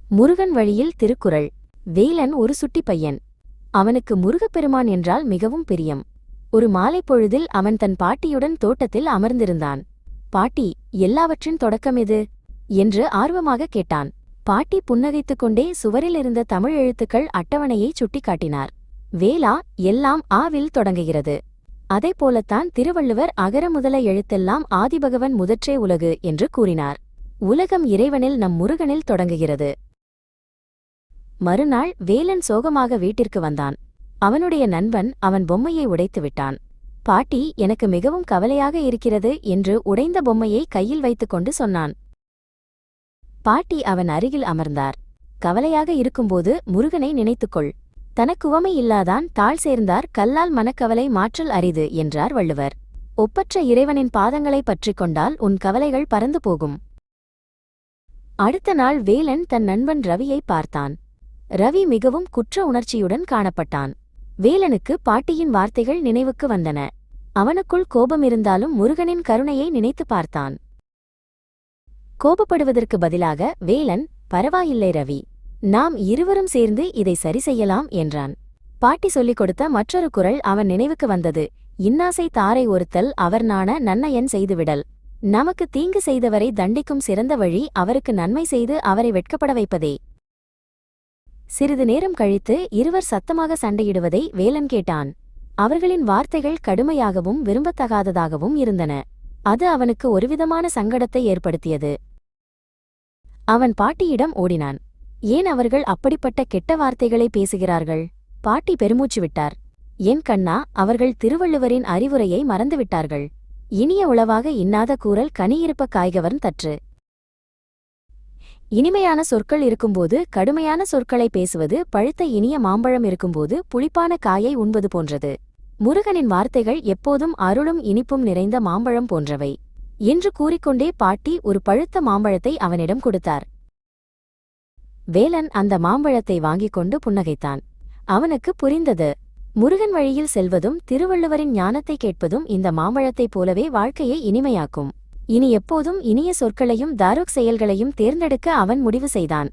முருகன் வழியில் திருக்குறள். வேலன் ஒரு சுட்டி பையன். அவனுக்கு முருகப்பெருமான் என்றால் மிகவும் பிரியம். ஒரு மாலை பொழுதில் அவன் தன் பாட்டியுடன் தோட்டத்தில் அமர்ந்திருந்தான். பாட்டி, எல்லாவற்றின் தொடக்கம் எது என்று ஆர்வமாக கேட்டான். பாட்டி புன்னகைத்துக் கொண்டே சுவரில் இருந்த தமிழ் எழுத்துக்கள் அட்டவணையை சுட்டிக்காட்டினார். வேலா, எல்லாம் ஆவில் தொடங்குகிறது. அதை போலத்தான் திருவள்ளுவர் அகர முதல எழுத்தெல்லாம் ஆதிபகவன் முதற்றே உலகு என்று கூறினார். உலகம் இறைவனில் நம் முருகனில் தொடங்குகிறது. மறுநாள் வேலன் சோகமாக வீட்டிற்கு வந்தான். அவனுடைய நண்பன் அவன் பொம்மையை உடைத்து விட்டான். பாட்டி, எனக்கு மிகவும் கவலையாக இருக்கிறது என்று உடைந்த பொம்மையை கையில் வைத்துக்கொண்டு சொன்னான். பாட்டி அவன் அருகில் அமர்ந்தார். கவலையாக இருக்கும்போது முருகனை நினைத்துக்கொள். தனக்குவமை இல்லாதான் தாழ் சேர்ந்தார் கல்லால் மனக்கவலை மாற்றல் அரிது என்றார் வள்ளுவர். ஒப்பற்ற இறைவனின் பாதங்களை பற்றிக் கொண்டால் உன் கவலைகள் பறந்து போகும். அடுத்த நாள் வேலன் தன் நண்பன் ரவியை பார்த்தான். ரவி மிகவும் குற்ற உணர்ச்சியுடன் காணப்பட்டான். வேலனுக்கு பாட்டியின் வார்த்தைகள் நினைவுக்கு வந்தன. அவனுக்குள் கோபம் இருந்தாலும் முருகனின் கருணையை நினைத்து பார்த்தான். கோபப்படுவதற்கு பதிலாக வேலன், பரவாயில்லை ரவி, நாம் இருவரும் சேர்ந்து இதை சரி செய்யலாம் என்றான். பாட்டி சொல்லிக் கொடுத்த மற்றொரு குறள் அவன் நினைவுக்கு வந்தது. இன்னாசை தாரை ஒருத்தல் அவர் நாண நன்னயன் செய்துவிடல். நமக்கு தீங்கு செய்தவரை தண்டிக்கும் சிறந்த வழி அவருக்கு நன்மை செய்து அவரை வெட்கப்பட வைப்பதே. சிறிது நேரம் கழித்து இருவர் சத்தமாக சண்டையிடுவதை வேலன் கேட்டான். அவர்களின் வார்த்தைகள் கடுமையாகவும் விரும்பத்தகாததாகவும் இருந்தன. அது அவனுக்கு ஒருவிதமான சங்கடத்தை ஏற்படுத்தியது. அவன் பாட்டியிடம் ஓடினான். ஏன் அவர்கள் அப்படிப்பட்ட கெட்ட வார்த்தைகளை பேசுகிறார்கள்? பாட்டி பெருமூச்சு விட்டார். என் கண்ணா, அவர்கள் திருவள்ளுவரின் அறிவுரையை மறந்துவிட்டார்கள். இனிய உளவாக இன்னாத கூறல் கனியிருப்ப காய்கவர்ன் தற்று. இனிமையான சொற்கள் இருக்கும்போது கடுமையான சொற்களை பேசுவது பழுத்த இனிய மாம்பழம் இருக்கும்போது புளிப்பான காயை உண்பது போன்றது. முருகனின் வார்த்தைகள் எப்போதும் அருளும் இனிப்பும் நிறைந்த மாம்பழம் போன்றவை என்று கூறிக்கொண்டே பாட்டி ஒரு பழுத்த மாம்பழத்தை அவனிடம் கொடுத்தார். வேலன் அந்த மாம்பழத்தை வாங்கிக் கொண்டு புன்னகைத்தான். அவனுக்கு புரிந்தது. முருகன் வழியில் செல்வதும் திருவள்ளுவரின் ஞானத்தை கேட்பதும் இந்த மாம்பழத்தைப் போலவே வாழ்க்கையை இனிமையாக்கும். இனி எப்போதும் இனிய சொற்களையும் தாருக் செயல்களையும் தேர்ந்தெடுக்க அவன் முடிவு செய்தான்.